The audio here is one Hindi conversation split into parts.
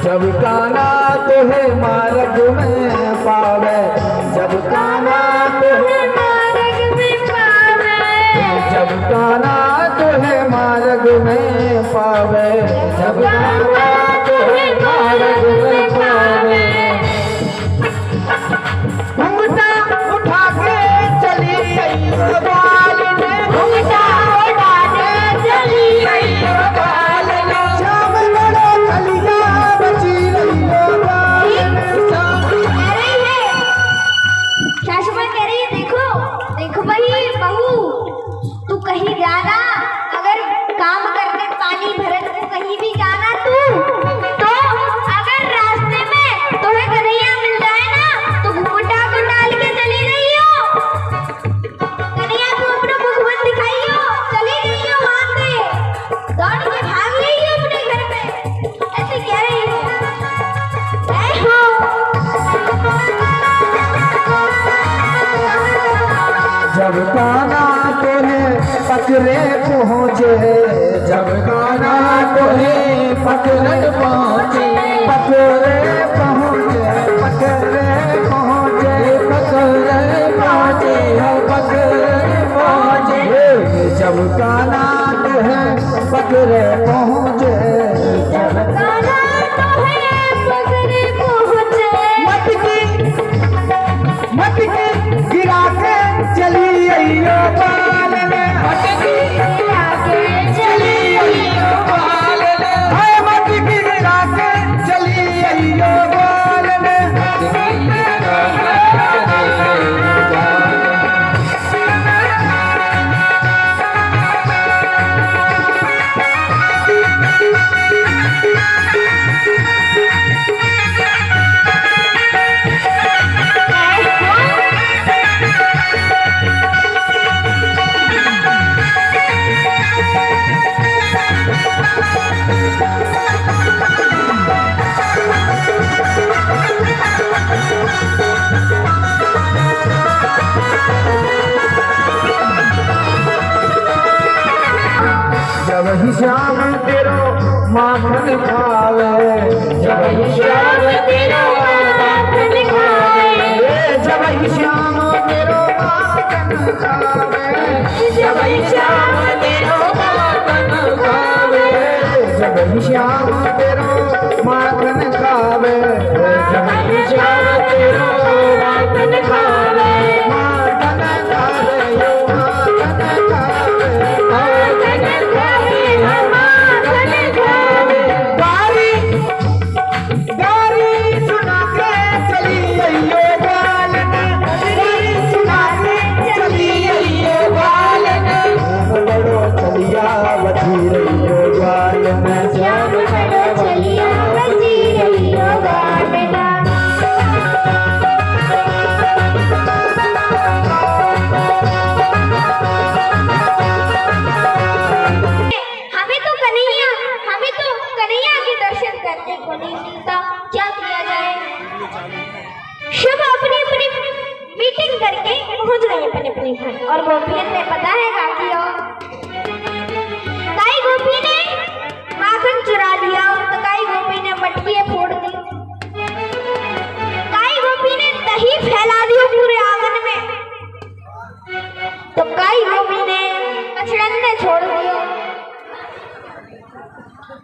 जब काना तुहे मार्ग में पावे, जब काना तुहे मार्ग में पावे, जब काना तुहे मार्ग में पावे, जब काना तुहे मार्ग में पावे। घूंघटा उठा के चली आई बाल ने, घूंघटा उठा के चली आई बाल ने, श्याम बड़ो कलिया बची रही बहू, तू कहीं जाना, अगर काम करने पानी भरत को कहीं भी जाना तू, तो अगर रास्ते में तुम्हें कन्हैया मिल जाए ना तो घूंघटा को डाल के चली रही हो, कन्हैया को अपना मुख मत दिखाइयो, चली रही हो वहां से, दौड़ के भाग रही हो अपने घर में, ऐसे कह रही हो। जब काना तुम्हें पकड़े पहुँचे, जब काना तुम्हें पकड़े पहुँचे, पकड़े पहुँचे, पकड़े पहुँचे, पकड़े पहुँचे, पकड़े पहुँचे, जब काना तुम्हें पकड़े पहुँचे, जब काना तुम्हें पकड़े पहुँचे, मटकी गिरा के चली आइयो बाल में, मटकी गिरा के चली आइयो बाल में, हाय मटकी गिरा के चली आइयो बाल में, मटकी गिरा के चली आइयो बाल में। जब ही श्याम तेरो माखन खावे, जब ही श्याम तेरो माखन खावे, जब ही श्याम तेरो माखन खावे, जब ही श्याम तेरो माखन खावे, जब ही श्याम तेरो माखन खावे, जब ही श्याम तेरो माखन खावे, माखन खावे यो माखन खावे, माखन खावे माखन खावे। गारी सुना के चली आइयो बाल में, गारी सुना के चली आइयो बाल में, बड़ो चलिया बची रहियो बाल में, श्याम बड़ो चलिया बची रहियो बाल में। करने को नहीं मिलता, क्या किया जाए? सब अपनी अपनी मीटिंग करके पहुंच गए अपने अपने घर, और गोपियन ने पता है क्या किया? काई गोपी ने माखन चुरा लिया, तो काई गोपी ने मटकी फोड़ दी, काई गोपी ने दही फैला दिया पूरे आंगन में, तो काई गोपी ने कचड़न ने छोड़ दिया,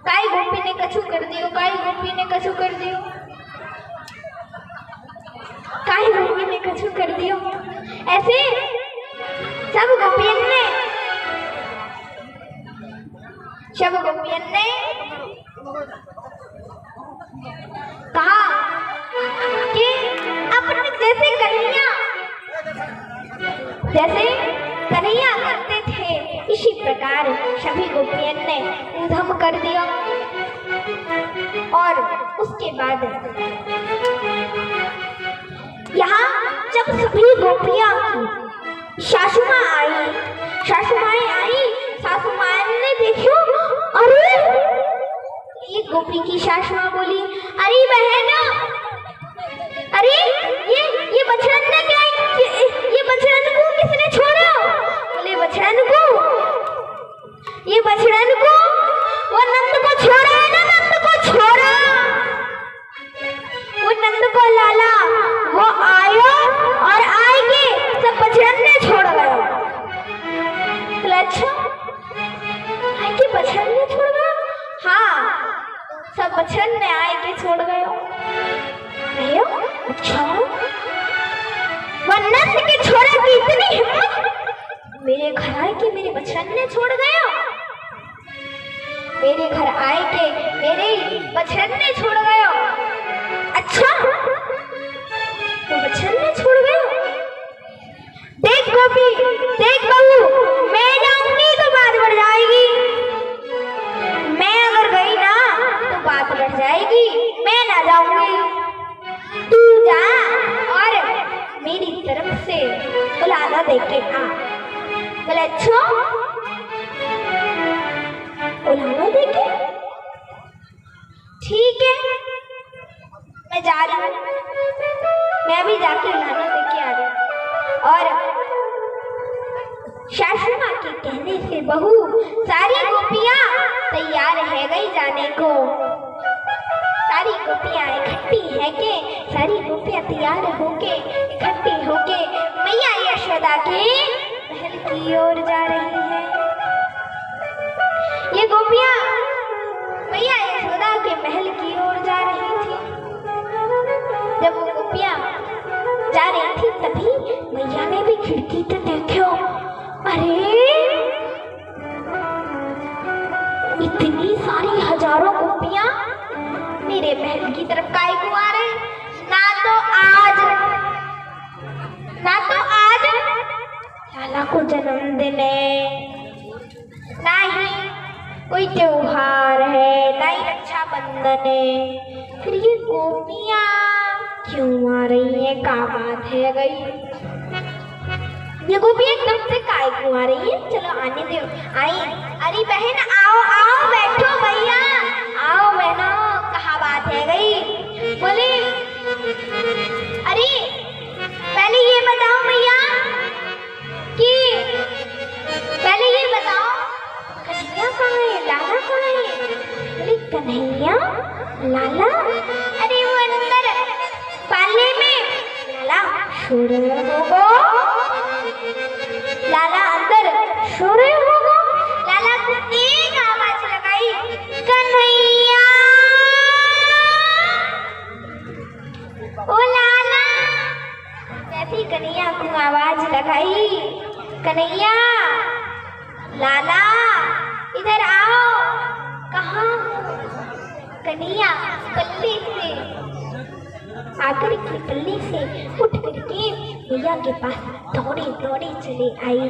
काई गोपी ने कछु कर दियो, काई गोपी ने कछु कर दियो। ऐसे सब गोपियन ने कहा कि अपने जैसे कन्हैया करते थे इसी प्रकार सभी गोपियन ने ऊधम कर दिया। और उसके बाद यहाँ जब सभी गोपियां सासू माँ आई, सासू माँ ने देखो, अरे ये गोपी की सासू माँ बोली, अरे बहन, अरे ये बछड़न ने क्या, ये बछड़न को किसने छोड़ा? बोले बछड़न को, ये बछड़न को वो नंद को छोड़ा है ना, नंद को छोड़ा, वो नंद को लाला वो आयो और आएगी, सब बछड़न ने छोड़ गया। अच्छा आएगी बछड़न ने छोड़ गया? हाँ, सब बछड़न ने आएगी छोड़ गए। अच्छा, वो नंद के छोरा की इतनी हिम्मत, मेरे घर आए के मेरे बछड़न ने छोड़ गया, मेरे घर आए के मेरे बछड़न ने छोड़ गया। अच्छा, तो बछड़न ने छोड़ गया। देख गोपी, देख बहू, मैं जाऊंगी तो बात बढ़ जाएगी, मैं अगर गई ना तो बात बढ़ जाएगी, मैं ना जाऊंगी, तू जा और मेरी तरफ से बुलाना देके आ। बोले अच्छा, बुलाना देके, ठीक है, मैं जा रही हूँ, मैं भी जाके बुलाना देके आ रही हूँ। और सासू माँ के कहने से बहू सारी गोपियां तैयार है गई जाने को। सारी गोपियां इकट्ठी है के, सारी गोपियां तैयार होके इकट्ठी होके मैया यशोदा के महल की ओर जा रही है। ये गोपियां मैया यशोदा के महल की ओर जा रही थी। जब वो गोपियां जा रही थी तभी मैया ने भी खिड़की से देखो, अरे इतनी सारी हजारों गोपियां मेरे महल की तरफ काहे को आ रहे? ना तो आज लाला को जन्मदिन है, ना ही कोई त्योहार है, ना ही रक्षाबंधन है, फिर ये गोपियां क्यों आ रही है? क्या बात है गई? ये गोपी एकदम से काय को आ रही है? चलो आने दो, आई। अरे बहन आओ आओ, बैठो भैया, आओ बहनों, कहाँ बात है गई? बोले अरे पहले ये बताओ भैया कि पहले ये बताओ कन्हैया कहाँ है, लाला कहाँ है? बोले कन्हैया लाला, अरे वो अंदर पाले में, लाला शोर होगा, लाला अंदर शोर होगा। लाला को एक आवाज लगाई, कन्हैया, ओ लाला। जैसे ही कन्हैया को आवाज लगाई, कन्हैया लाला इधर आओ। कहाँ? कन्हैया पल्ली से आकर के पल्ली से उठ करके मैया के पास दौड़े दौड़े चले आई।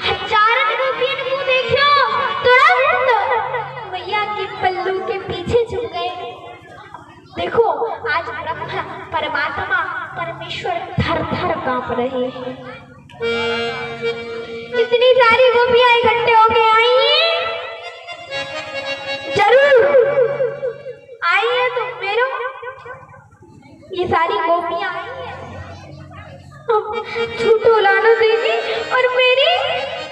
हजारों गोपियन को देखो, तुरंत मैया के पल्लू के पीछे छुप गए। देखो आज ब्रह्मा परमात्मा परमेश्वर थर थर कांप रहे हैं। इतनी सारी गोपियां इकट्ठे होके आई हैं, जरूर आई है तो मेरो ये सारी गोपियां आई हैं, झूठो लानो देगी और मेरी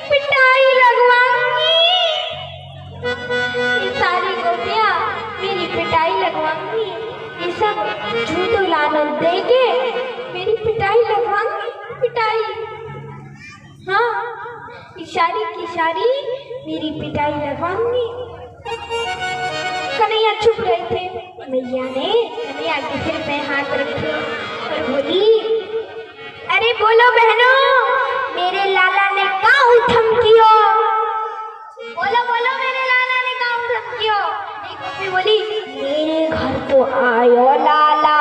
पिटाई लगवाऊंगी। ये सारी गोपियां मेरी पिटाई लगवाऊंगी, ये सब झूठो लानो देके मेरी पिटाई लगवाऊंगी। पिटाई, हाँ, इशारी की सारी मेरी पिटाई लगवाऊंगी। कन्हैया चुप रहे थे। मैया ने कन्हैया के सिर पे हाथ रखा और बोली, अरे बोलो बहनों, मेरे लाला ने काऊ धमकियो। बोलो बोलो मेरे लाला ने काऊ धमकियो। एक गोपी बोली मेरे घर तो आयो लाला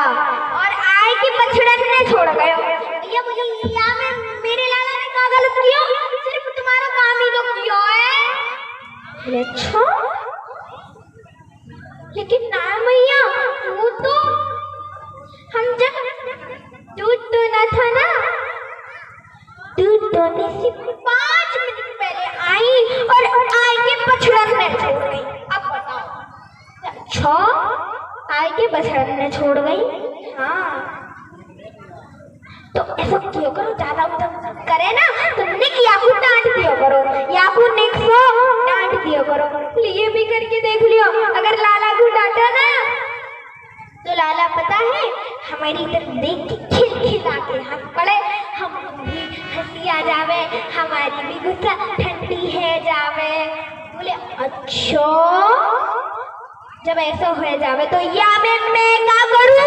और आए के बछड़न ने छोड़ गयो। भैया बोली या मैं मेरे लाला ने का गलत कियो, सिर्फ तुम्हारा काम ही तो कियो है। अच्छा लेकिन ना मैया वो तो हम जब दूध तो ना था ना, दूध दोने से 5 मिनट पहले आई और आए के बछड़न ने छोड़ गई। अब बताओ। अच्छा आए के बछड़न ने छोड़ गई। हाँ तो ऐसा क्यों करो, ज्यादा उधम करे ना तो निक याकू डांट दियो करो, याकू निक सो डांट दियो करो। ये भी करके देख लियो, अगर लाला को डांटा ना तो लाला पता है हमारी तरफ देख के खिलखिला के हंस पड़े, हम भी हंसी आ जावे, हमारी भी गुस्सा ठंडी है जावे। बोले अच्छा जब ऐसा हो जावे तो या मैं क्या करूं?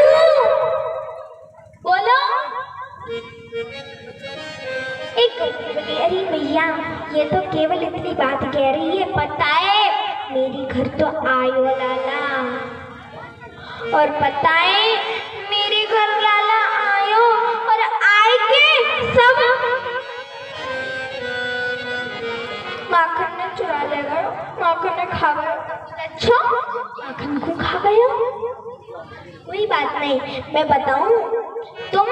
बोलो। एक बोली अरे भैया ये तो केवल इतनी बात कह रही है, पता है मेरी घर तो आयो लाला और पता है मेरे घर लाला आयो और आए के सब माखन ने चुरा ले गयो, माखन ने खा गयो। अच्छा माखन को खा गयो? कोई बात नहीं मैं बताऊं, तुम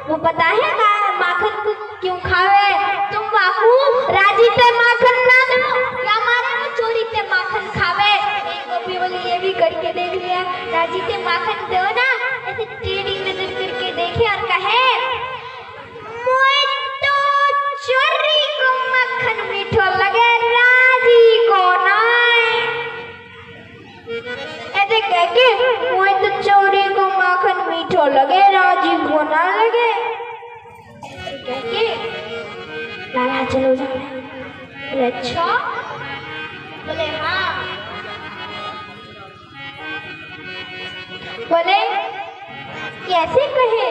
वो पता है माखन को क्यों खावे? तुम बापू राजी ते माखन ना दो या मारे वो चोरी ते माखन खावे। एक गोपी बोली ये भी करके देख लिया, राजी ते माखन दो ना, ऐसे टेढ़ी नजर करके देखे और कहे मोए तो चोरी को माखन मीठो लगे, राजी को ना। ऐसे कह के मोए तो चोरी को माखन मीठो लगे, राजी को ना लगे। कह के लाला चलो जा रहे हैं। बोले अच्छा? बोले हाँ। बोले कैसे कहे?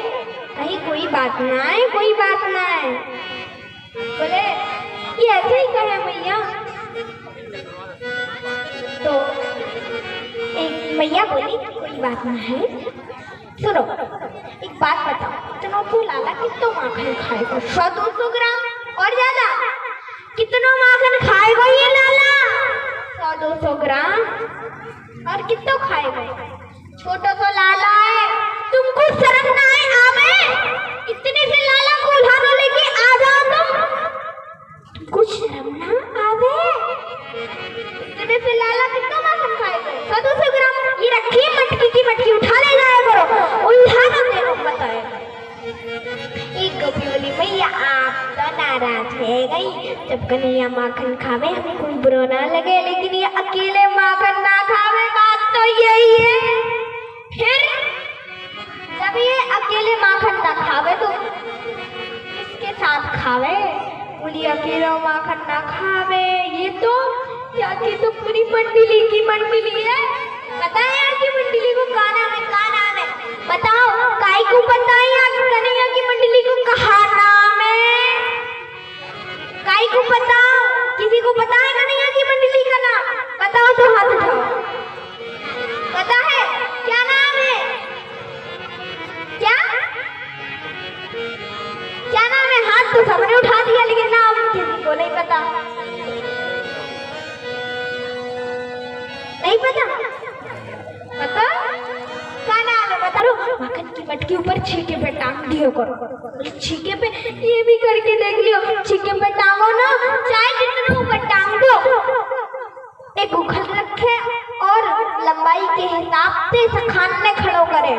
कहीं कोई बात ना है, कोई बात ना है। बोले ये ऐसे ही कहे भैया। तो एक मैया बोली कोई बात ना है, सुनो एक बात बताओ, इतना तो लाला कितना माखन खाएगा? 100-200 ग्राम और ज्यादा? कितना माखन खाएगा ये लाला? 100-200 ग्राम और कितना खाएगा? छोटा तो लाला है, तुमको शर्म ना है आवे? इतने से लाला को उठा लेके आ जाओ तुमको शर्म ना आवे? इतने से लाला कितना माखन खाएगा? 100-200 ग्राम। ये रखी मटकी की मटकी उठा ले जाया करो, उठा ना देना बताएगा। एक गोपी बोली भैया आप तो नाराज है गई, जब कन्हैया माखन खावे हमें कोई बुरा ना लगे, लेकिन ये अकेले माखन ना खावे, बात तो यही है। फिर जब ये अकेले माखन ना खावे तो किसके साथ खावे? बोली अकेला माखन ना खावे, ये तो यहाँ की तो पूरी मंडली की मंडली है। पता है यहाँ की मंडली को का नाम है? का नाम है बताओ? काई को पता है यहाँ कन्हैया की मंडली को कहा नाम है? काई को पता? किसी को पता है कन्हैया की मंडली का नाम? बताओ तो हाथ उठाओ। पता है क्या नाम है? क्या क्या नाम है? हाथ तो सबने उठा दिया लेकिन नाम किसी को नहीं पता। नहीं पता? पता क्या नाम है? बता दो। माखन की मटकी ऊपर छीके पे टांग दियो करो। छीके पे ये भी करके देख लियो, छीके पे टांगो ना, चाहे जितना ऊपर टांग दो, एक उखल रखे और लंबाई के हिसाब से सखाने खड़ो करे।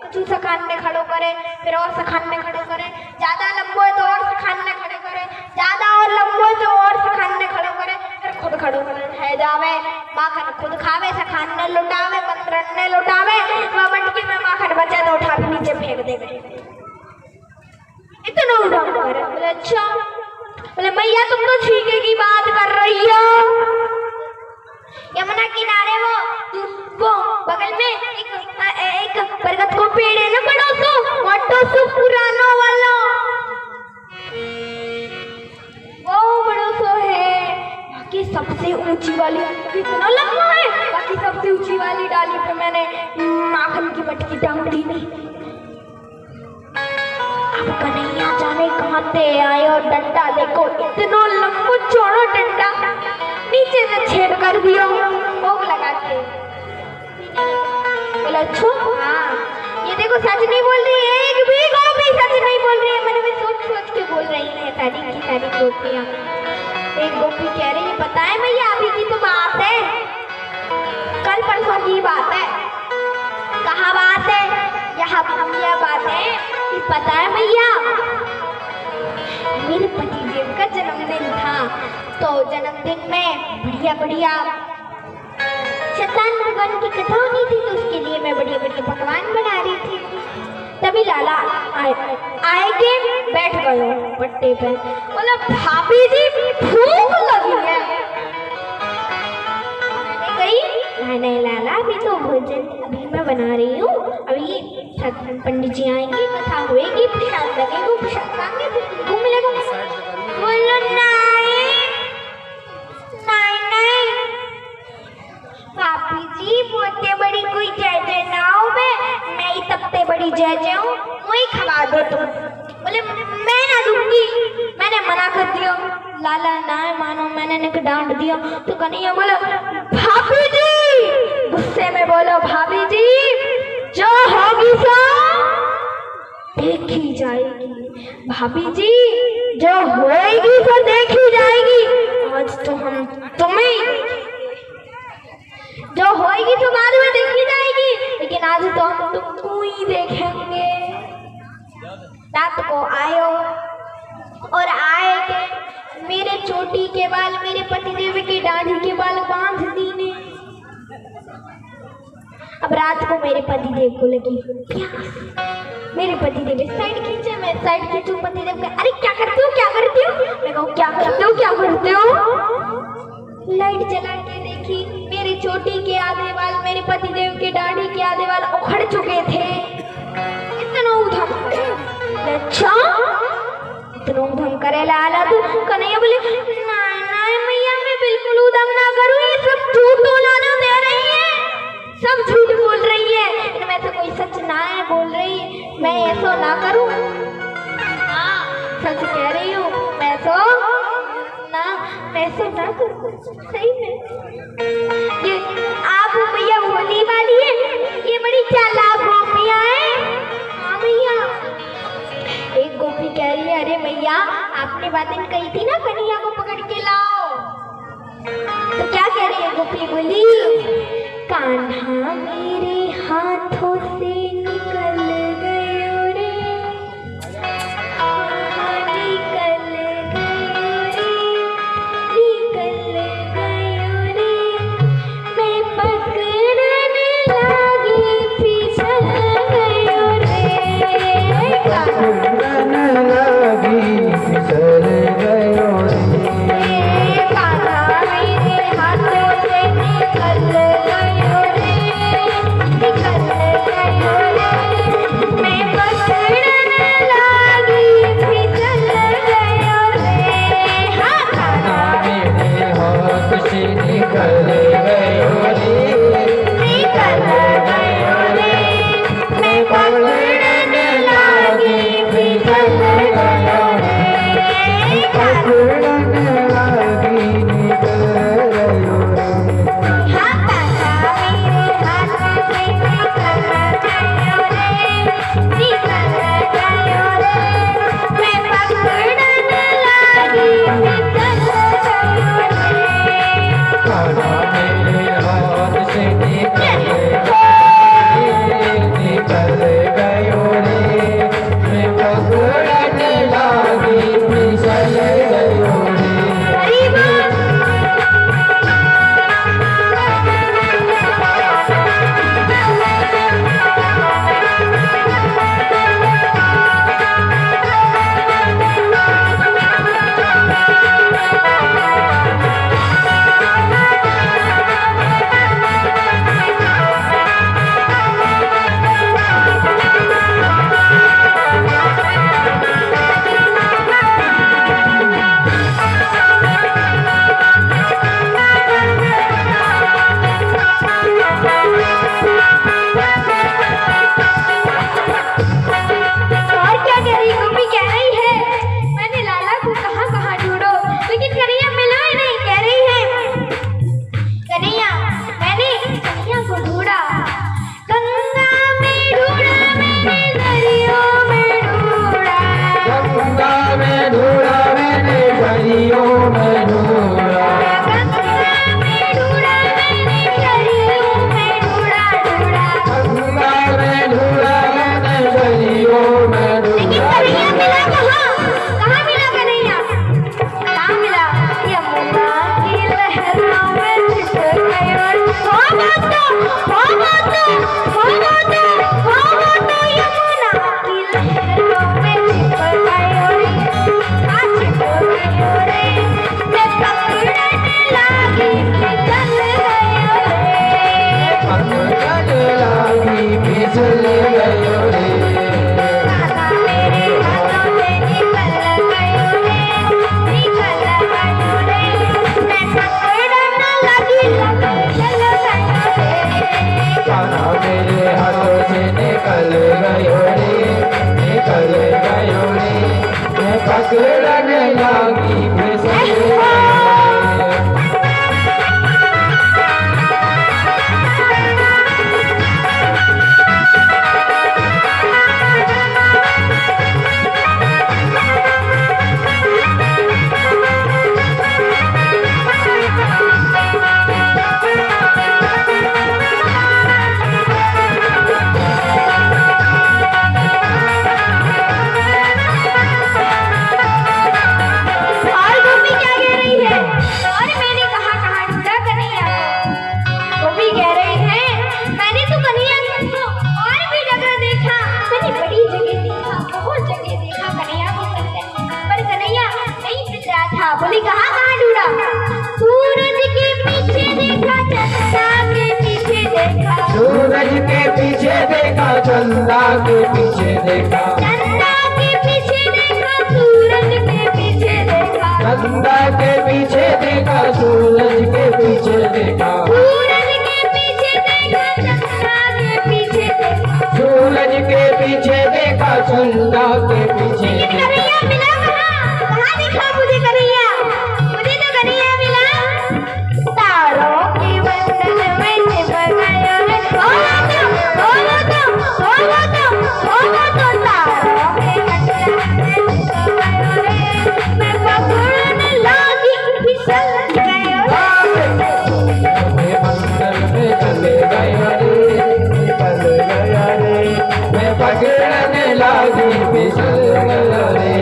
कुछ सखाने खड़ो करे, फिर और सखाने खड़ो करे, ज्यादा लंबो है तो और सखाने खड़े करे, ज्यादा और लंबो है तो और सखाने खड़ो करे, फिर खुद खड़ो है जावे। माखन खुद खावे, सखाने लुटावे, मंत्रने लुटावे, मटकी में माखन बचे तो उठा के नीचे फेंक देवे। इतना उड़ान करे। बोले अच्छा? बोले मैया तुम तो छीके की बात कर रही हो। यमुना किनारे वो बगल में एक बरगद को पेड़ है ना, बड़ो सो मोटो सो पुरानो वाला। वाली कितना लंबा है, बाकी सबसे ऊंची वाली डाली पे मैंने माखन की मटकी टांग दी नहीं। अब कन्हैया जाने कहाँ से आए और डंडा देखो इतना लंबा चौड़ा डंडा नीचे से छेद कर दिया भोग लगा के। बोला अच्छा हाँ, ये देखो सच नहीं बोल रही है, एक भी गोपी सच नहीं बोल रही है, मैंने भी सोच सोच के बोल रही है तारीख की तारीख गोपियाँ। एक गोपी कह रही है पता है भैया अभी की तो बात है, कल परसों की बात है। कहाँ बात है? यहाँ यह बात है कि पता है भैया मेरे पतिदेव का जन्मदिन था, तो जन्मदिन में बढ़िया बढ़िया शैतान भगवान की कथा होनी थी, तो उसके लिए मैं बढ़िया बढ़िया पकवान बना रही थी। तभी लाला आए के बैठ गए पट्टे पे, बोला भाभी जी भूख लगी है। मैंने कही नहीं नहीं लाला अभी तो भोजन अभी मैं बना रही हूँ, अभी पंडित जी आएंगे कथा होएगी प्रसाद लगेगा प्रसाद खाएंगे भूख मिलेगा। बोलो नहीं नहीं नहीं भाभी जी मोते बड़ी कोई जय जय ना हो, मैं ही तबते बड़ी जय जय हूँ, वही खवा दो तुम। बोले मैं ना दूंगी, मैंने मना कर दिया। लाला ना मानो मैंने निक डांट दिया तो कन्हैया बोला भाभी जी, गुस्से में बोलो भाभी जी जो होगी सो देखी जाएगी, भाभी जी जो होएगी सो देखी जाएगी। आज तो हम तुम्हें जो होएगी तो बाद में देखी जाएगी, लेकिन आज तो हम तुमको ही देखेंगे। रात को आयो और आए के मेरे चोटी के बाल मेरे पतिदेव की दाढ़ी के बाल बांध दी ने। अब रात को मेरे पतिदेव को लगी प्यास, मेरे पतिदेव इस साइड खींचे, मैं इस साइड खींचूं। पतिदेव कहे अरे क्या करते हो क्या करते हो? मैं कहूँ क्या करते हो क्या करते हो? लाइट जला के देखी मेरी चोटी के आधे बाल मेरे पतिदेव के दाढ़ी के आधे बाल उखड़ चुके थे। इतना उधम अच्छा इतना उधम करे लाला तू। कन्हैया बोले नहीं मैया मैं बिल्कुल उधम ना करूँ, ये सब झूठ बोलना दे रही है, सब झूठ बोल रही है, इनमें से कोई सच ना है बोल रही है, मैं ऐसा ना करूँ। हाँ सच कह रही हूँ, मैं ऐसा ना करूँ सही में। ये आप भैया होली वाली है, ये बड़ी चालाक गोपियाँ हैं। हाँ भैया एक गोपी कह रही है अरे भैया आपने बातें कही थी ना कन्हैया को पकड़ के लाओ, तो क्या कह रही है गोपी? बोली कान्हा मेरे हाथों से निकल गयो रे, निकल गयो रे, मैं पकड़ने लगी फिसल गयो रे, पकड़ने लगी फिसल गयो रे, कान्हा मेरे हाथों से निकल गयो रे, निकल गयो रे। पकड़ने लगी फिसल गया रे। और गोपी क्या कह रही है? और मैंने कहाँ ढूंढा कन्हैया को? गोपी कह रही है मैंने तो कन्हैया को और भी जगह देखा, मैंने बड़ी जगह देखा, बहुत जगह देखा कन्हैया को पर कन्हैया नहीं मिल रहा था। बोली कहाँ ढूंढा? सूरज के पीछे देखा, चंदा के पीछे देखा, सूरज के पीछे देखा, चंदा के पीछे देखा, चंदा के पीछे देखा, सूरज के पीछे देखा, चंदा के पीछे देखा, सूरज के पीछे देखा, सूरज के पीछे देखा, चंदा के पीछे देखा। सूरज के पीछे देखा, चंदा के पीछे लेकिन देखा। कन्हैया मिला कहाँ दिखा मुझे कन्हैया? मुझे तो कन्हैया मिला तारों के बंधन में चिपक गया है। ओ वो तो तारों के बंधन में चिपक गया रे। मैं पकड़ने लगी फिसल गया रे। मैं मंगल में चले गया रे, निकल गया रे, मैं पकड़ने लगी फिसल गया रे।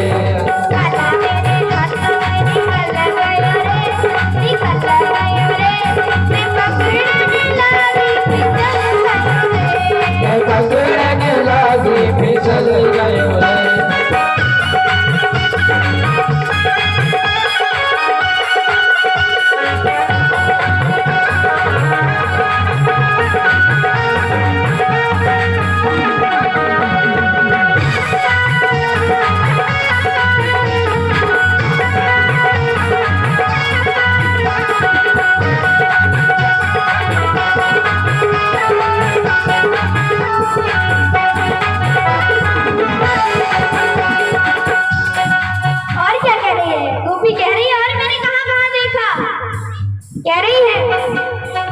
काला मेरे हाथ में निकल गया रे, निकल गया रे। मैं पकड़ने लगी फिसल गया रे। मैं पकड़ने लगी फिसल गया रे। और क्या कह रही है? गोपी कह रही है और मैंने कहाँ देखा? कह रही है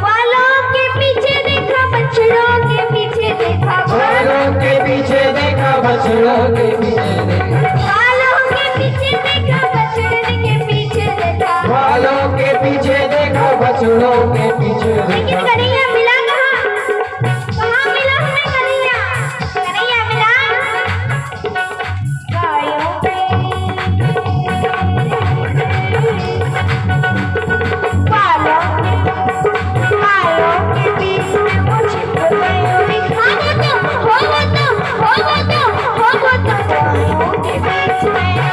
बालों के पीछे देखा, बछड़ों के पीछे देखा, बालों के पीछे देखा, बछड़ों के पीछे देखा, बालों के पीछे देखा, बछड़े के पीछे देखा। बालों के पीछे देखा, बछड़ों के पीछे लेकिन देखा। कन्हैया मिला कहाँ मिला हमें कन्हैया? कन्हैया मिला गायों पे, बालों के बीच में वो छिप गयो रे। हो वो तो गायों के बीच में छिप गयो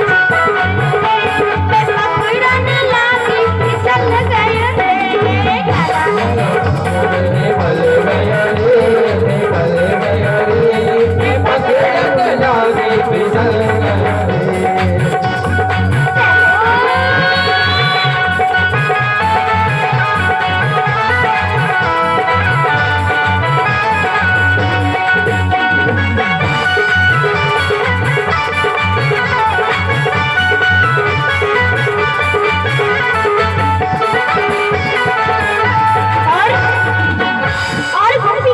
रे। मैं पकड़ने लगी फिसल गयो रे। काला निकल गया रे, निकल गया रे, मैं पकड़ने लगी फिसल गया रे। और गोपी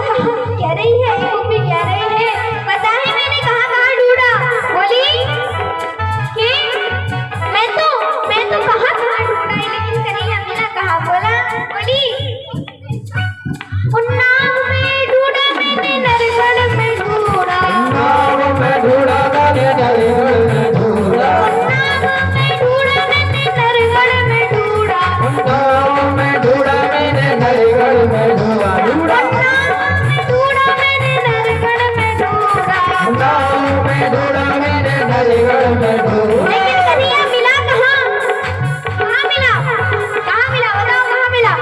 कह रही है, गोपी कह रही है पता है मैंने कहाँ ढूंढा? बोली कि मैं तो कहाँ ढूंढा है, लेकिन कन्हैया मिला कहाँ? बोली उन्नाव में ढूंढा मैंने, नरगढ़ में ढूंढा, नाव में ढूंढा मैंने, नरगढ़ में ढूंढा, उन्नाव में ढूंढा मैंने, नरगढ़ में ढूंढा, नाव में ढूंढा मैंने, नरगढ़ में ढूंढा, ढूंढा ढूंढा मैंने, नरगढ़ में ढूंढा। नाव में ढूंढा मैंने, नरगढ़ में ढूंढा। लेकिन कन्हैया मिला कहाँ? कहाँ मिला? बताओ कहाँ मिला?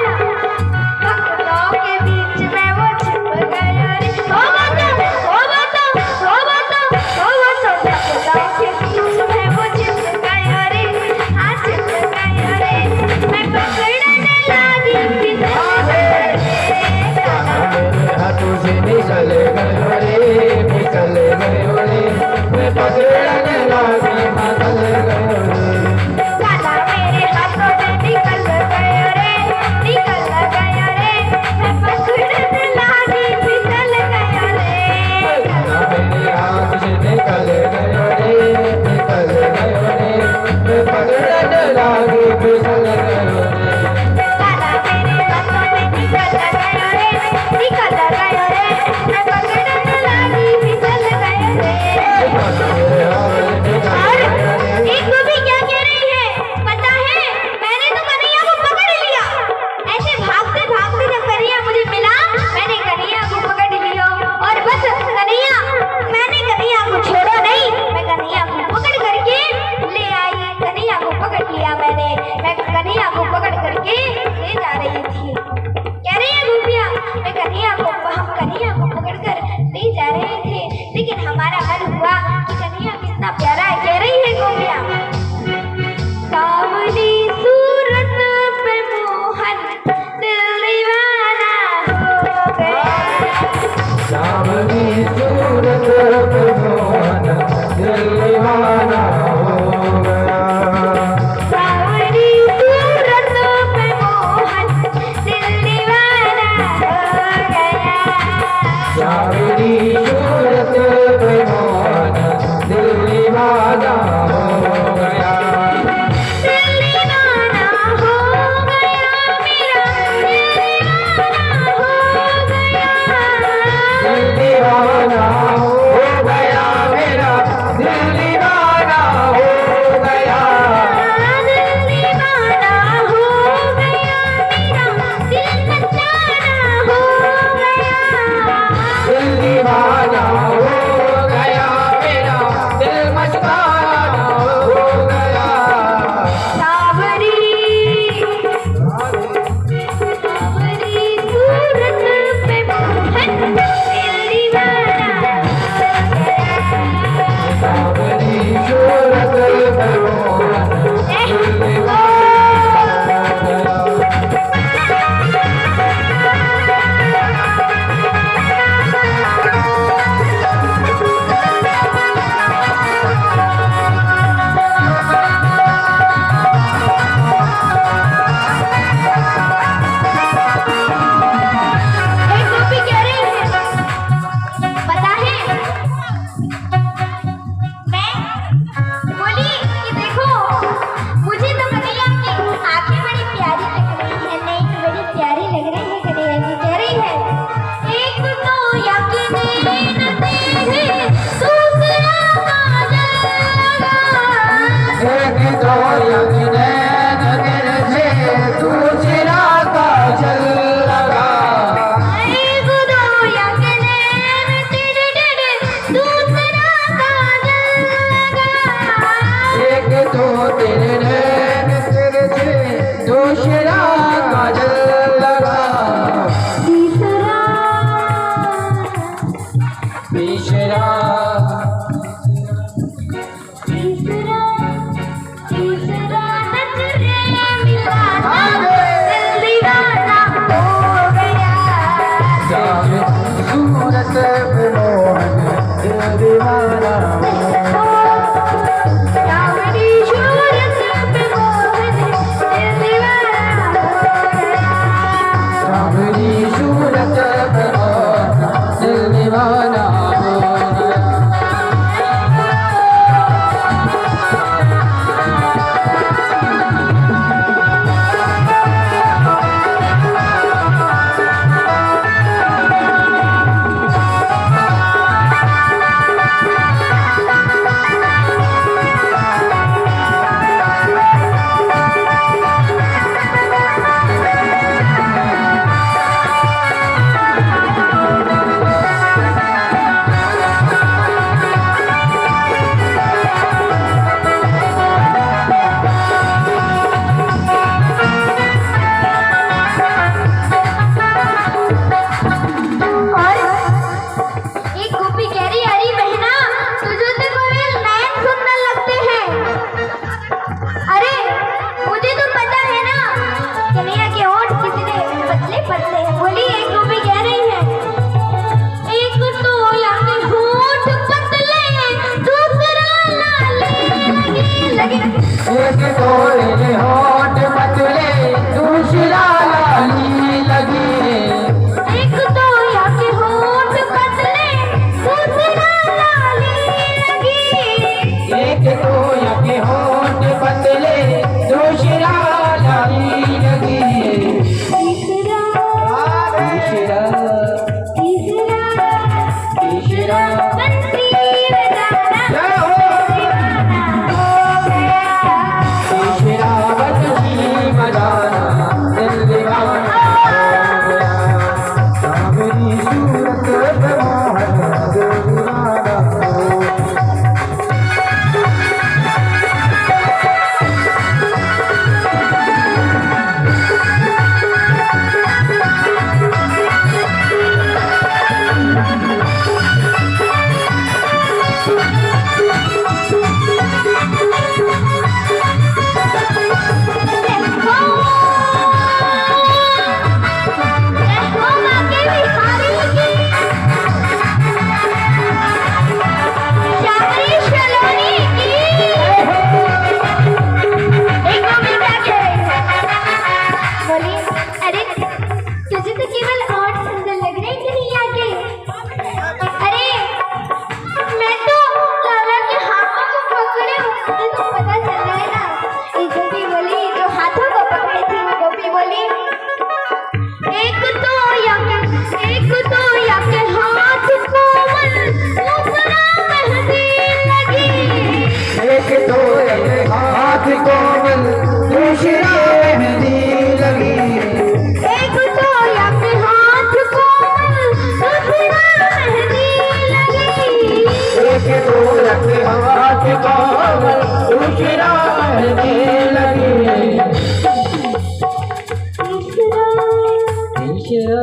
भक्तों के बीच में वो छिप गया रे। ओ वो तो भक्तों के बीच में वो छिप गया रे। हाँ छिप गया रे। मैं पकड़ने लगी फिसल गया रे। मेरे हाथों से निकल गया रे, निकल गया रे, मैं पकड़ने लगी फिसल गया हाथ पाँव दूसरा कहने लगे। तीसरा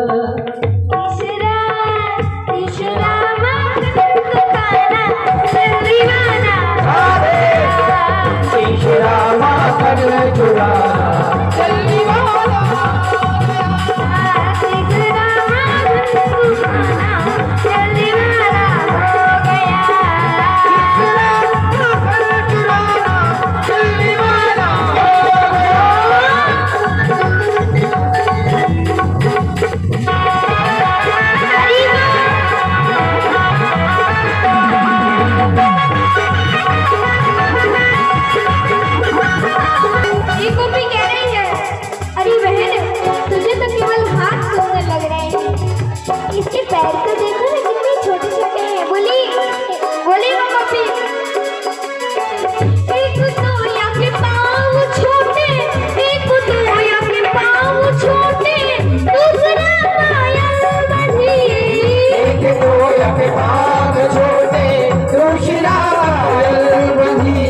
तीसरा माखन चुराना जल्दी वाला। इसके पैर तो देखो ना कितने छोटे छोटे हैं। बोली बोली वो कॉपी। एक तोया के पाँव छोटे, एक तोया के पाँव छोटे, दूसरा पायल बंधी। एक तोया के पाँव छोटे, दूसरा पायल बंधी।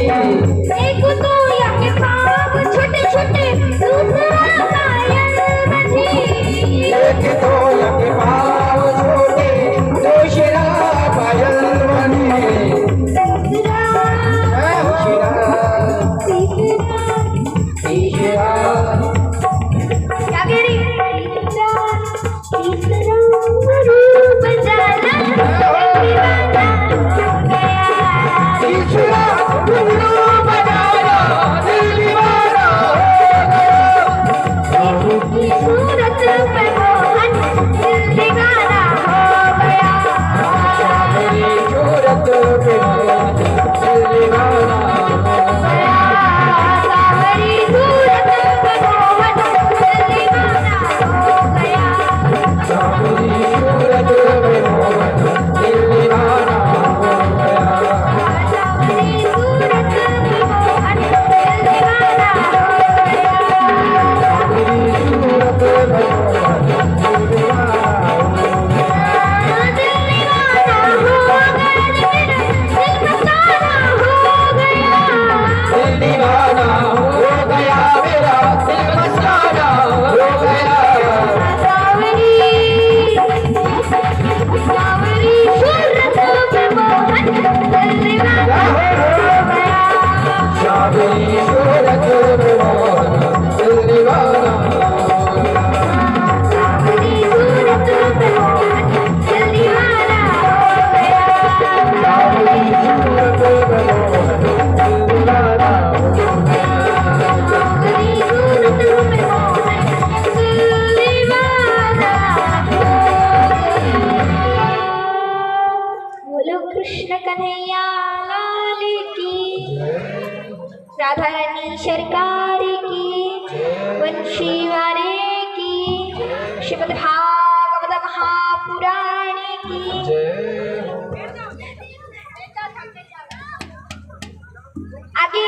एक तोया के पाँव छोटे छोटे, दूसरा पायल बंधी। एक तोया के पाँव छोटे, दूसरा पायल बंधी। तीसरा क्या कह रही? तीसरा रूप जाना दीवाना हो गया। तीसरा घुंघरू बजाना दिल दीवाना हो गया। की सूरत पे मोहन दिल दीवाना हो गया। मेरी सूरत पे मोहन दिल दीवाना हो गया। सावरी सूरत पे मोहन दिल दीवाना हो गया। मेरी सूरत पे मोहन दिल दीवाना हो गया। सावरी सूरत पे मोहन दिल दीवाना हो गया। मेरी सूरत पे मोहन दिल दीवाना हो गया। दिल दीवाना हो गया, दिल मस्ताना हो गया। दिल दीवाना हो गया मेरा, दिल मस्ताना हो गया। सावरी सावरी सूरत पे मोहन दिल दीवाना हो गया। मेरी सूरत पे मोहन दिल दीवाना हो गया। सावरी सूरत पे मोहन दिल दीवाना हो गया। मेरी सूरत पे मोहन दिल दीवाना हो गया। सावरी सूरत पे मोहन दिल दीवाना हो गया। बोलो कृष्ण कन्हैया लाल की, राधा रानी सरकार की, वंशी वारे की, श्रीमद् भागवत महापुराण की। आगे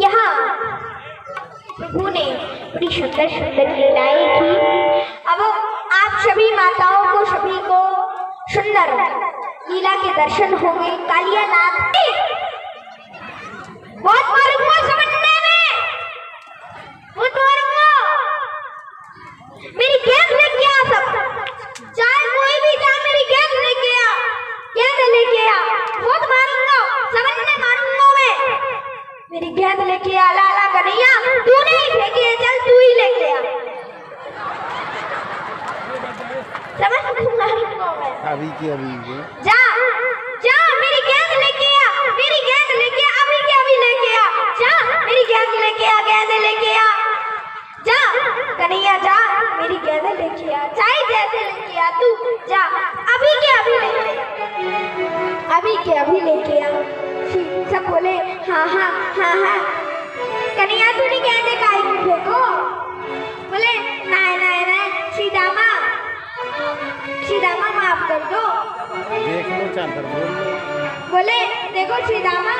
यहाँ प्रभु ने बड़ी सुंदर सुंदर लीलाएं की। अब आप सभी माताओं को, सभी को सुंदर लीला के दर्शन होंगे। कालिया नाथ बहुत मारूंगा समझने में, बहुत मारूंगा। मेरी गेंद लेके आ सब, चाहे कोई भी जाए मेरी गेंद लेके आ, गेंद लेके आ। बहुत मारूंगा समझने, मारूंगा मैं। मेरी गेंद लेके आ लाला कन्हैया, तू नहीं फेंकी है, चल तू ही लेके आ। समझ मारूंगा मैं। अभी की जा जा मेरी गेंद लेके आ, मेरी गेंद लेके आ, अभी के अभी लेके आ। जा मेरी गेंद लेके आ, गेंद लेके आ। जा कन्हैया जा, मेरी गेंद लेके आ, चाहे जैसे लेके आ तू। जा अभी के अभी लेके आ, अभी के अभी लेके आ। सब बोले हाँ हाँ हाँ हाँ। कन्हैया तूने गेंद काहे को फेंको? बोले नहीं नहीं नहीं, सीतामा सीतामा माफ कर दो। देख लो चादर बोल लो। बोले देखो सीतामा,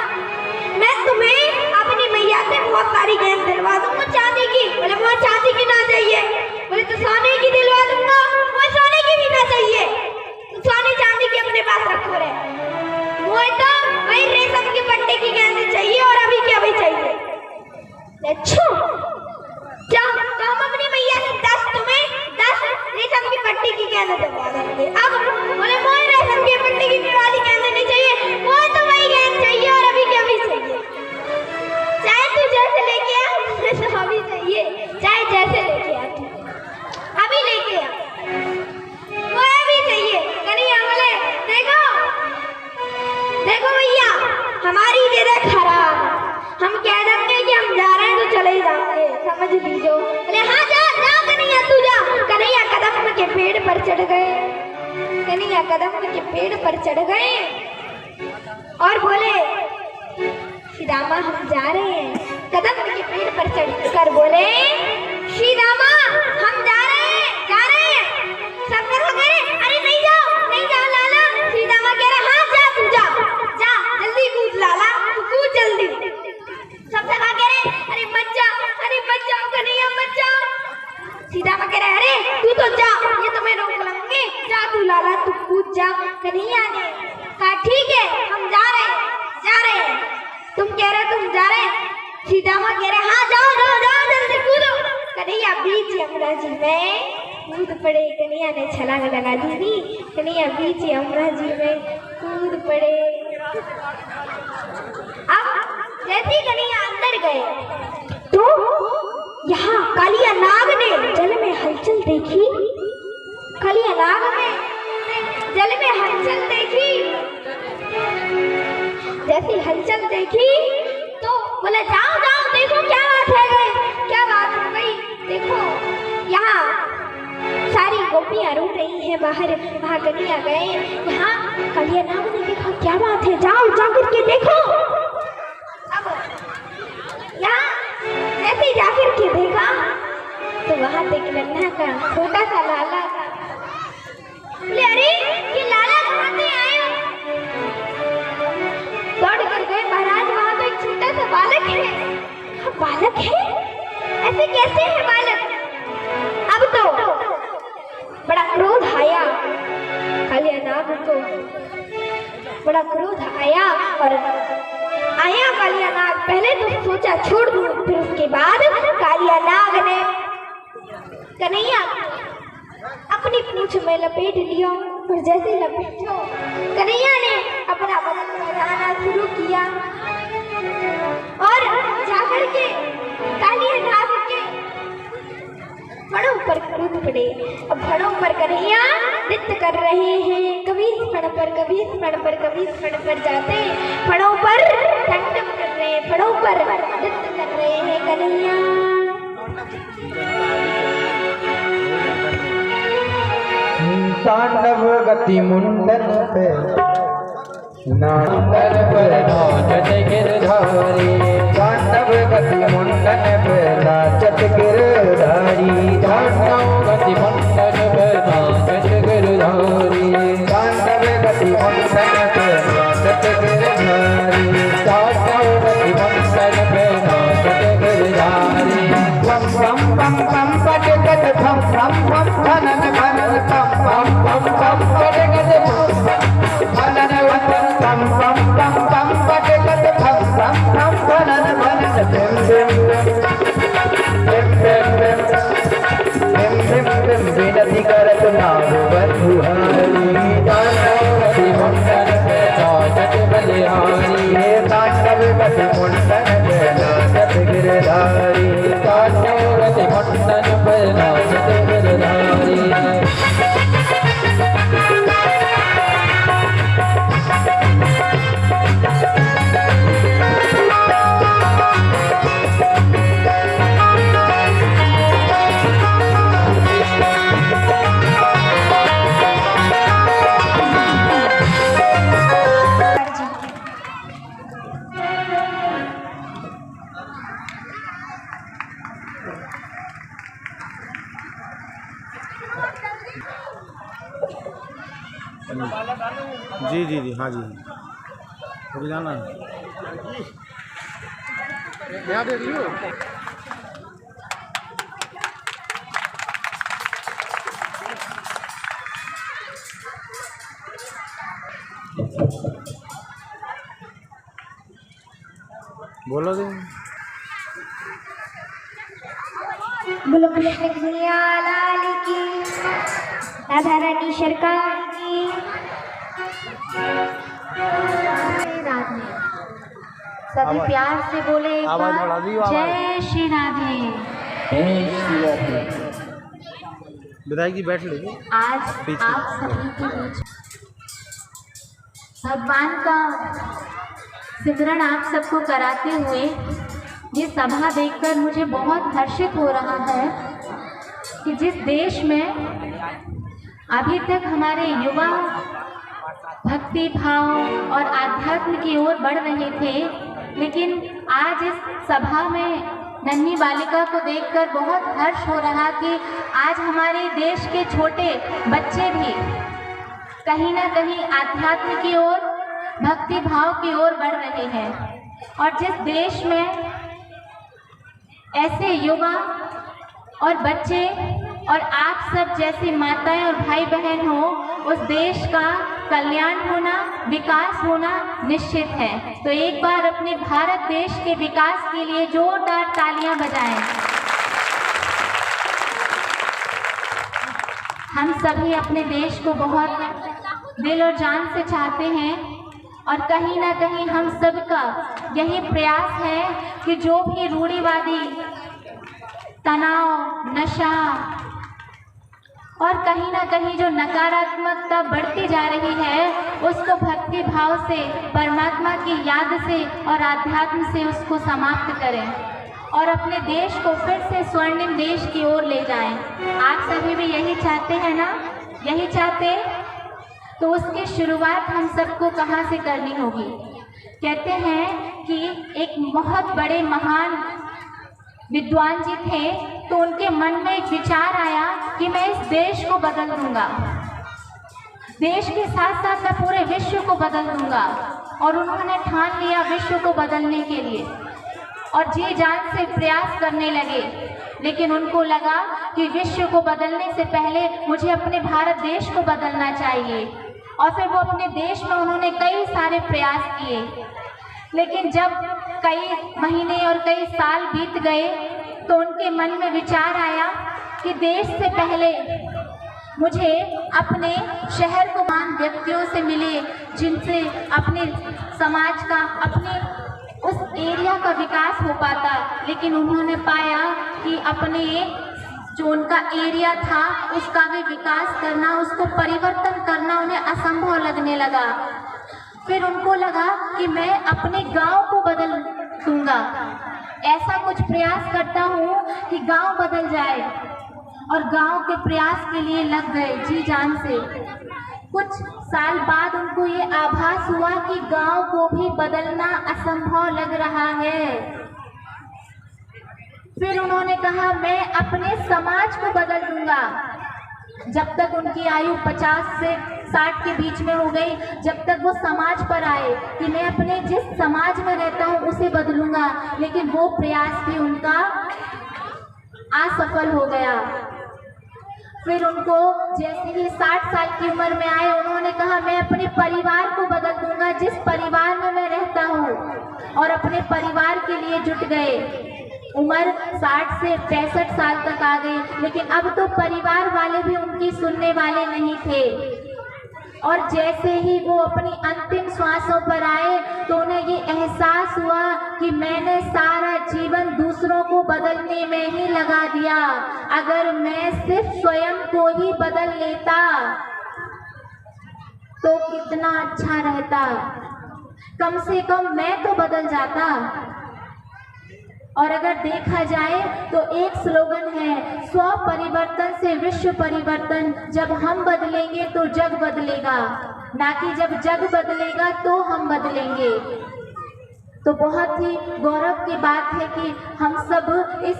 मैं तुम्हें अपनी मैया से बहुत सारी गेंद दिलवा दूंगा चांदी की। बोले मुझे चांदी की ना चाहिए। बोले तो सोने की दिलवा दूंगा। मुझे सोने की भी ना चाहिए, तो सोने चांदी की अपने पास रखो रे। वो तो अच्छा जा, तो हम अपनी मैया से 10 रेशम की पट्टी की गहने दिलवा देंगे। अब बोले मोए रेशम की पट्टी की दिवाली गहने नहीं चाहिए, मोए तो वही गहने चाहिए और अभी के अभी चाहिए। चाहे तू जैसे लेके आ, मुझे तो अभी चाहिए, चाहे जैसे लेके आ तू अभी लेके आ, मोए भी चाहिए। कन्हैया बोले देखो देखो भैया, हमारी जगह खराब, हम कह देंगे कि हम जा रहे हैं तो चले ही जाएंगे, समझ लीजिए। बोले हाँ जा जा कन्हैया तू जा। कन्हैया कदम के पेड़ पर चढ़ गए, कन्हैया कदम के पेड़ पर चढ़ गए और बोले श्रीदामा हम जा रहे हैं। कदम के पेड़ पर चढ़कर बोले श्रीदामा हम जा रहे हैं, जा रहे हैं। सब कह रहे अरे नहीं जाओ लाला। श्रीदामा कह रहे हाँ जा तू जा जा, जल्दी कूद लाला, तू कूद जल्दी। सब कह रहे अरे मत जाओ कन्हैया मत जाओ। सीतामा कह रहे अरे तू तो जा, ये तो मैं रोक लूंगी, जा तू लाला तू कूद जा। कन्हैया ने कहा ठीक है हम जा रहे हैं, तुम कह रहे तुम जा रहे हैं। सीतामा कह रहे हाँ जाओ जल्दी कूदो। कन्हैया बीच यमुना जी में कूद पड़े, कन्हैया ने छलांग लगा दी, कन्हैया बीच यमुना जी में कूद पड़े। अब जैसे कन्हैया अंदर गए तो यहाँ कालिया नाग ने जल में हलचल देखी, कालिया नाग ने जल में हलचल देखी। जैसी हलचल देखी तो बोले जाओ देखो क्या बात हो गई। देखो यहाँ सारी गोपियां रो रही हैं बाहर, वहाँ कन्हैया गए, यहाँ कालिया नाग ने देखा क्या बात है, जाओ जाकर के देखो। अब यहाँ जैसे जाकर के देखा तो वहाँ पे एक नन्हा का छोटा सा लाला था। बोले अरे ये लाला कहाँ से आए हो? दौड़ कर गए महाराज, वहाँ तो एक छोटा सा बालक है। हाँ बालक है, ऐसे कैसे है बालक? अब तो बड़ा क्रोध आया कालिया नाग को, बड़ा क्रोध आया और आया कालिया नाग। पहले तो सोचा छोड़ दूं, फिर उसके बाद कालिया नाग ने कन्हैया अपनी पूंछ में लपेट लिया और जैसे लपेटा कन्हैया ने अपना बदन बढ़ाना शुरू किया और जाकर के कालिया नाग के फड़ों पर कूद पड़े। अब फड़ों पर कन्हैया नृत्य कर रहे हैं, कभी इस फड़ पर कभी इस फड़ पर कभी इस फड़ पर जाते फड़ों पर तांडव कर रहे हैं, फड़ों पर नृत्य कर रहे हैं कन्हैया। तांडव गति मुंडन पे नांदर पर नाचत गिरधारी, तांडव गति मुंडन पे नाचत गिरधारी, तांडव गति मुंडन पे नाचत गिरधारी, तांडव गति मुंडन पे नाचत गिरधारी, तांडव गति मुंडन पे नाचत गिरधारी। पम पम पम पम पट गट पम पम पम धनन धनन पम पम पम पम पट गट धनन धनन पम पम पम पम पट गट पम पम पम धनन धनन बिम बिम बिम विनती करत नाम बंधुहारी, तांडव गति मुंडन पे नाचत बलिहारी, तांडव गति मुंडन पे नाचत गिरधारी, तांडव गति मुंडन पे नाचत गिरधारी। जी हाँ जी अभी जाना है यहाँ देख लियो। बोलो जी। बोलो कृष्ण कन्हैया लाल की, राधा रानी सरकार की। राधे सभी प्यार से बोले एक आवाज बार, बढ़ा दी, आवाज। जय श्री राधे। विधायक जी बैठ लीजिए। आज पीछे। आप सभी के बीच भगवान का सिमरन आप सबको कराते हुए ये सभा देखकर मुझे बहुत हर्षित हो रहा है कि जिस देश में अभी तक हमारे युवा भक्ति भाव और आध्यात्म की ओर बढ़ रहे थे, लेकिन आज इस सभा में नन्ही बालिका को देखकर बहुत हर्ष हो रहा कि आज हमारे देश के छोटे बच्चे भी कहीं ना कहीं आध्यात्म की ओर भक्ति भाव की ओर बढ़ रहे हैं। और जिस देश में ऐसे युवा और बच्चे और आप सब जैसी माताएं और भाई बहन हो, उस देश का कल्याण होना, विकास होना निश्चित है। तो एक बार अपने भारत देश के विकास के लिए जोरदार तालियां बजाएं। हम सभी अपने देश को बहुत दिल और जान से चाहते हैं और कहीं ना कहीं हम सबका यही प्रयास है कि जो भी रूढ़िवादी तनाव, नशा और कहीं ना कहीं जो नकारात्मकता बढ़ती जा रही है, उसको भक्ति भाव से, परमात्मा की याद से और आध्यात्म से उसको समाप्त करें और अपने देश को फिर से स्वर्णिम देश की ओर ले जाएं। आप सभी भी यही चाहते हैं ना? यही चाहते? तो उसकी शुरुआत हम सबको कहाँ से करनी होगी? कहते हैं कि एक बहुत बड़े महान विद्वान जी थे, तो उनके मन में एक विचार आया कि मैं इस देश को बदल दूंगा, देश के साथ साथ मैं पूरे विश्व को बदल दूंगा। और उन्होंने ठान लिया विश्व को बदलने के लिए और जी जान से प्रयास करने लगे। लेकिन उनको लगा कि विश्व को बदलने से पहले मुझे अपने भारत देश को बदलना चाहिए। और फिर वो अपने देश में उन्होंने कई सारे प्रयास किए, लेकिन जब कई महीने और कई साल बीत गए तो उनके मन में विचार आया कि देश से पहले मुझे अपने शहर को महान व्यक्तियों से मिले, जिनसे अपने समाज का, अपने उस एरिया का विकास हो पाता। लेकिन उन्होंने पाया कि अपने जो उनका एरिया था उसका भी विकास करना, उसको परिवर्तन करना उन्हें असंभव लगने लगा। फिर उनको लगा कि मैं अपने गांव को बदल दूंगा, ऐसा कुछ प्रयास करता हूँ कि गांव बदल जाए। और गांव के प्रयास के लिए लग गए जी जान से। कुछ साल बाद उनको ये आभास हुआ कि गांव को भी बदलना असंभव लग रहा है। फिर उन्होंने कहा मैं अपने समाज को बदल दूंगा। जब तक उनकी आयु 50 से 60 के बीच में हो गई, जब तक वो समाज पर आए कि मैं अपने जिस समाज में रहता हूँ उसे बदलूंगा, लेकिन वो प्रयास भी उनका असफल हो गया। फिर उनको जैसे ही 60 साल की उम्र में आए, उन्होंने कहा मैं अपने परिवार को बदल दूंगा, जिस परिवार में मैं रहता हूँ, और अपने परिवार के लिए जुट गए। उम्र 60 से 65 साल तक आ गई, लेकिन अब तो परिवार वाले भी उनकी सुनने वाले नहीं थे। और जैसे ही वो अपनी अंतिम श्वासों पर आए तो उन्हें ये एहसास हुआ कि मैंने सारा जीवन दूसरों को बदलने में ही लगा दिया। अगर मैं सिर्फ स्वयं को ही बदल लेता तो कितना अच्छा रहता, कम से कम मैं तो बदल जाता। और अगर देखा जाए तो एक स्लोगन है, स्व परिवर्तन से विश्व परिवर्तन। जब हम बदलेंगे तो जग बदलेगा, ना कि जब जग बदलेगा तो हम बदलेंगे। तो बहुत ही गौरव की बात है कि हम सब इस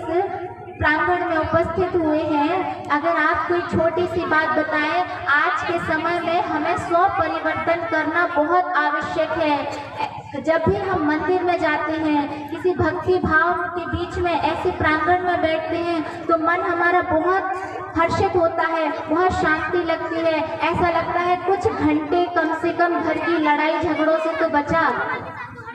प्रांगण में उपस्थित हुए हैं। अगर आप कोई छोटी सी बात बताएं, आज के समय में हमें स्व परिवर्तन करना बहुत आवश्यक है। जब भी हम मंदिर में जाते हैं, किसी भक्ति भाव के बीच में ऐसे प्रांगण में बैठते हैं तो मन हमारा बहुत हर्षित होता है, बहुत शांति लगती है। ऐसा लगता है कुछ घंटे कम से कम घर की लड़ाई झगड़ों से तो बचा।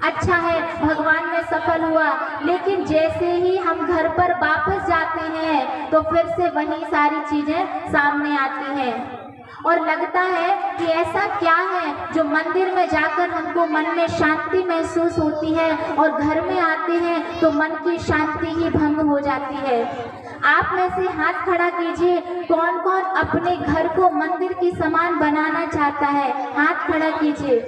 अच्छा है, भगवान में सफल हुआ, लेकिन जैसे ही हम घर पर वापस जाते हैं तो फिर से वही सारी चीजें सामने आती हैं और लगता है कि ऐसा क्या है जो मंदिर में जाकर हमको मन में शांति महसूस होती है और घर में आते हैं तो मन की शांति ही भंग हो जाती है। आप में से हाथ खड़ा कीजिए, कौन कौन अपने घर को मंदिर की समान बनाना चाहता है? हाथ खड़ा कीजिए।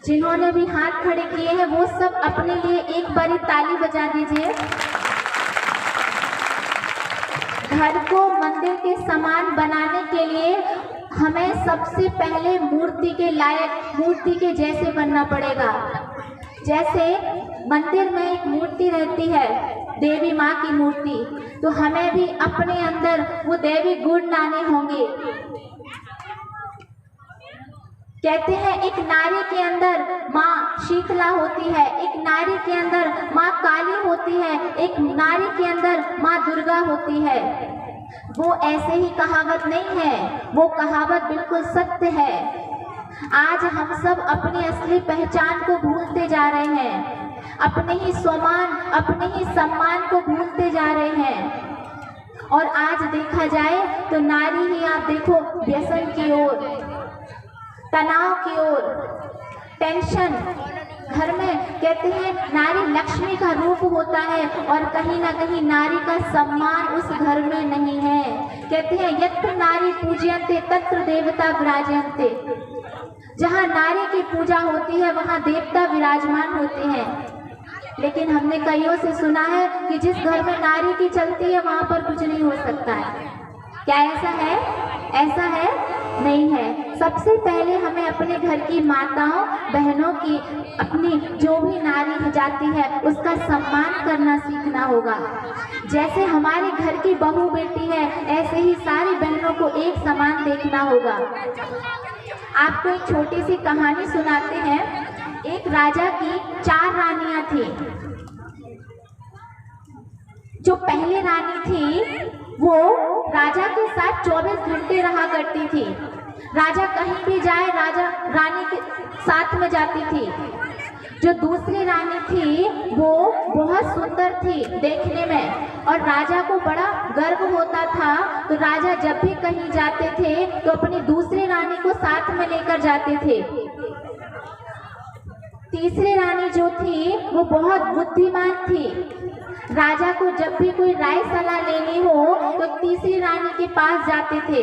जिन्होंने भी हाथ खड़े किए हैं वो सब अपने लिए एक बारी ताली बजा दीजिए। घर को मंदिर के समान बनाने के लिए हमें सबसे पहले मूर्ति के लायक, मूर्ति के जैसे बनना पड़ेगा। जैसे मंदिर में एक मूर्ति रहती है, देवी माँ की मूर्ति, तो हमें भी अपने अंदर वो देवी गुण लाने होंगे। कहते हैं एक नारी के अंदर माँ शीतला होती है, एक नारी के अंदर माँ काली होती है, एक नारी के अंदर माँ दुर्गा होती है। वो ऐसे ही कहावत नहीं है, वो कहावत बिल्कुल सत्य है। आज हम सब अपनी असली पहचान को भूलते जा रहे हैं, अपने ही स्वमान, अपने ही सम्मान को भूलते जा रहे हैं। और आज देखा जाए तो नारी ही, आप देखो, व्यसन की ओर, तनाव की ओर, टेंशन, घर में कहते हैं नारी लक्ष्मी का रूप होता है और कहीं ना कहीं नारी का सम्मान उस घर में नहीं है। कहते हैं यत्र नारी पूज्यन्ते तत्र देवता विराजन्ते। जहाँ नारी की पूजा होती है वहाँ देवता विराजमान होते हैं। लेकिन हमने कईयों से सुना है कि जिस घर में नारी की चलती है वहाँ पर कुछ नहीं हो सकता है। क्या ऐसा है? ऐसा है? नहीं है। सबसे पहले हमें अपने घर की माताओं बहनों की, अपनी जो भी नारी जाती है उसका सम्मान करना सीखना होगा। जैसे हमारे घर की बहू बेटी है ऐसे ही सारी बहनों को एक समान देखना होगा। आपको एक छोटी सी कहानी सुनाते हैं। एक राजा की 4 रानियां थी। जो पहली रानी थी वो राजा के साथ 24 घंटे रहा करती थी। राजा कहीं भी जाए राजा रानी के साथ में जाती थी। जो दूसरी रानी थी वो बहुत सुंदर थी देखने में और राजा को बड़ा गर्व होता था, तो राजा जब भी कहीं जाते थे तो अपनी दूसरी रानी को साथ में लेकर जाते थे। तीसरी रानी जो थी वो बहुत बुद्धिमान थी। राजा को जब भी कोई राय सलाह लेनी हो तो तीसरी रानी के पास जाते थे।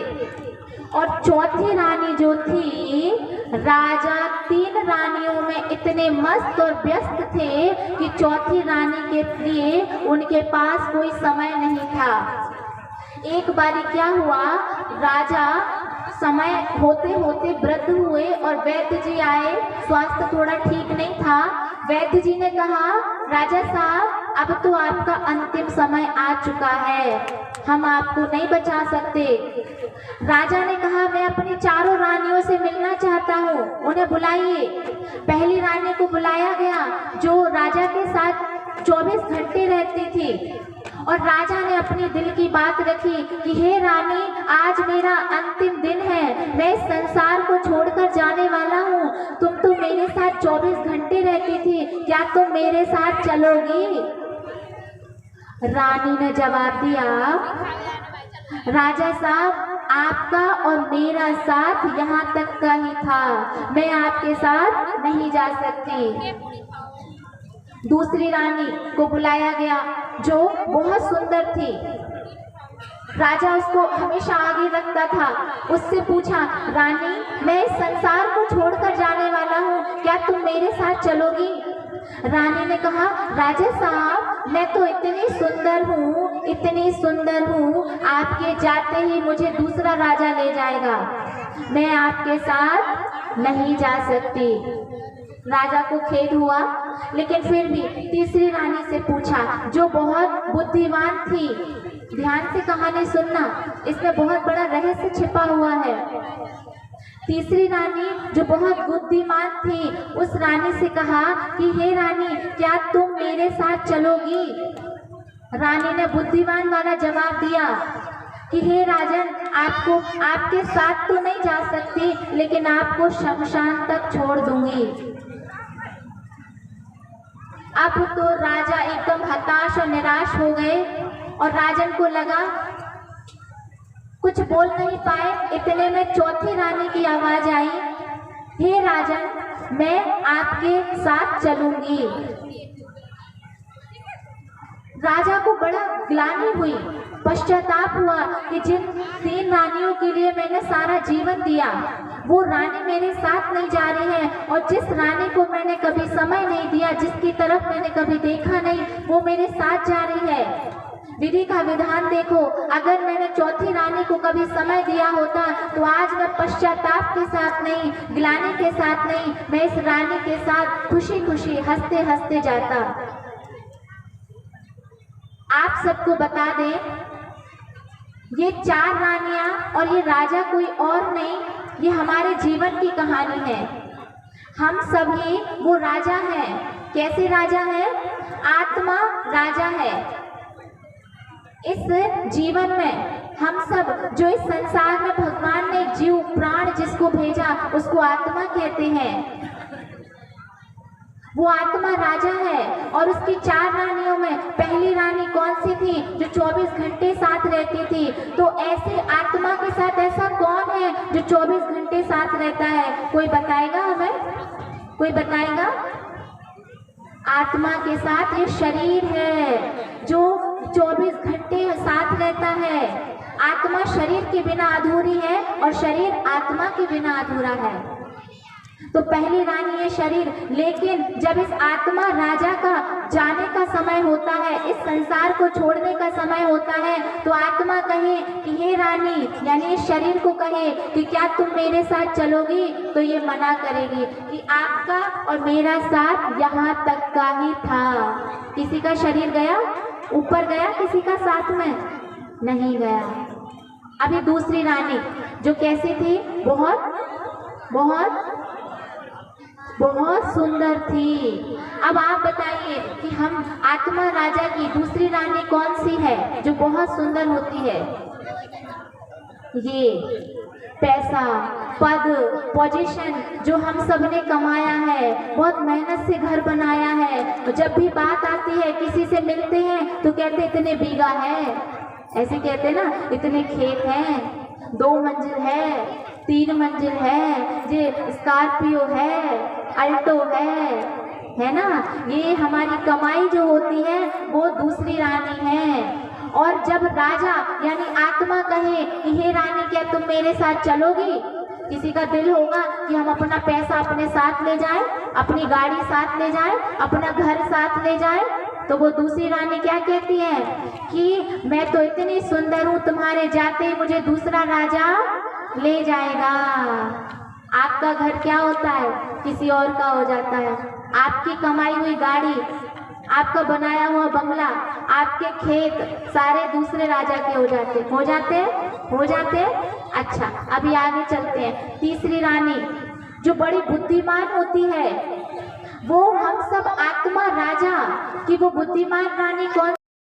और चौथी रानी जो थी, राजा 3 रानियों में इतने मस्त और व्यस्त थे कि चौथी रानी के लिए उनके पास कोई समय नहीं था। एक बारी क्या हुआ, राजा समय होते होते वृद्ध हुए और वैद्य जी आए। स्वास्थ्य थोड़ा ठीक नहीं था। वैद्य जी ने कहा, राजा साहब अब तो आपका अंतिम समय आ चुका है, हम आपको नहीं बचा सकते। राजा ने कहा, मैं अपनी 4 रानियों से मिलना चाहता हूँ, उन्हें बुलाइए। पहली रानी को बुलाया गया जो राजा के साथ 24 घंटे रहती थी और राजा ने अपनी दिल की बात रखी कि हे रानी, आज मेरा अंतिम दिन है, मैं इस संसार को छोड़कर जाने वाला हूँ। तुम तो मेरे साथ 24 घंटे रहती थी, क्या तुम मेरे साथ चलोगी? रानी ने जवाब दिया, राजा साहब आपका और मेरा साथ यहाँ तक का ही था, मैं आपके साथ नहीं जा सकती। दूसरी रानी को बुलाया गया जो बहुत सुंदर थी। राजा उसको हमेशा आगे रखता था। उससे पूछा, रानी मैं इस संसार को छोड़कर जाने वाला हूँ, क्या तुम मेरे साथ चलोगी? रानी ने कहा, राजा साहब मैं तो इतनी सुंदर हूँ, इतनी सुंदर हूँ, आपके जाते ही मुझे दूसरा राजा ले जाएगा, मैं आपके साथ नहीं जा सकती। राजा को खेद हुआ, लेकिन फिर भी तीसरी रानी से पूछा जो बहुत बुद्धिमान थी। ध्यान से कहानी सुनना, इसमें बहुत बड़ा रहस्य छिपा हुआ है। तीसरी रानी जो बहुत बुद्धिमान थी उस रानी से कहा कि हे रानी, क्या तुम मेरे साथ चलोगी? रानी ने बुद्धिमान वाला जवाब दिया कि हे राजन, आपको आपके साथ तो नहीं जा सकती, लेकिन आपको शमशान तक छोड़ दूंगी। अब तो राजा एकदम हताश और निराश हो गए और राजन को लगा, कुछ बोल नहीं पाए। इतने में चौथी रानी की आवाज आई, हे राजन, मैं आपके साथ चलूंगी। राजा को बड़ा ग्लानि हुई, पश्चाताप हुआ कि जिन 3 रानियों के लिए मैंने सारा जीवन दिया, वो रानी मेरे साथ नहीं जा रही है, और जिस रानी को मैंने कभी समय नहीं दिया, जिसकी तरफ मैंने कभी देखा नहीं, वो मेरे साथ जा रही है। विधि का विधान देखो, अगर मैंने चौथी रानी को कभी समय दिया होता तो आज मैं पश्चाताप के साथ नहीं, ग्लानि के साथ नहीं, मैं इस रानी के साथ खुशी खुशी हंसते हंसते जाता। आप सबको बता दें, ये 4 रानियां और ये राजा कोई और नहीं, ये हमारे जीवन की कहानी है। हम सभी वो राजा हैं। कैसे राजा है? आत्मा राजा है। इस जीवन में हम सब जो इस संसार में भगवान ने जीव प्राण जिसको भेजा उसको आत्मा कहते हैं। वो आत्मा राजा है और उसकी 4 रानियों में पहली रानी कौन सी थी? जो 24 घंटे साथ रहती थी। तो ऐसे आत्मा के साथ ऐसा कौन है जो 24 घंटे साथ रहता है? कोई बताएगा हमें? कोई बताएगा? आत्मा के साथ ये शरीर है जो 24 घंटे साथ रहता है। आत्मा शरीर के बिना अधूरी है और शरीर आत्मा के बिना अधूरा है। तो पहली रानी है शरीर, लेकिन जब इस आत्मा राजा का जाने का समय होता है, इस संसार को छोड़ने का समय होता है, तो आत्मा कहे कि हे रानी, यानी इस शरीर को कहे कि क्या तुम मेरे साथ चलोगी? तो ये मना करेगी कि आपका और मेरा साथ यहाँ तक का ही था। किसी का शरीर गया, ऊपर गया, किसी का साथ में नहीं गया। अभी दूसरी रानी जो कैसी थी? बहुत बहुत बहुत सुंदर थी। अब आप बताइए कि हम आत्मा राजा की दूसरी रानी कौन सी है जो बहुत सुंदर होती है? ये पैसा, पद, पोजीशन जो हम सब ने कमाया है, बहुत मेहनत से घर बनाया है। जब भी बात आती है, किसी से मिलते हैं तो कहते इतने बीघा है, ऐसे कहते ना, इतने खेत हैं, 2 मंजिल है, 3 मंजिल है, ये स्कॉर्पियो है, अल्टो है ना। ये हमारी कमाई जो होती है वो दूसरी रानी है। और जब राजा यानी आत्मा कहे कि हे रानी, क्या तुम मेरे साथ चलोगी? किसी का दिल होगा कि हम अपना पैसा अपने साथ ले जाएं, अपनी गाड़ी साथ ले जाएं, अपना घर साथ ले जाएं, तो वो दूसरी रानी क्या कहती है कि मैं तो इतनी सुंदर हूँ, तुम्हारे जाते ही मुझे दूसरा राजा ले जाएगा। आपका घर क्या होता है? किसी और का हो जाता है। आपकी कमाई हुई गाड़ी, आपका बनाया हुआ बंगला, आपके खेत सारे दूसरे राजा के हो जाते। अच्छा, अभी आगे चलते हैं। तीसरी रानी जो बड़ी बुद्धिमान होती है, वो हम सब आत्मा राजा की वो बुद्धिमान रानी कौन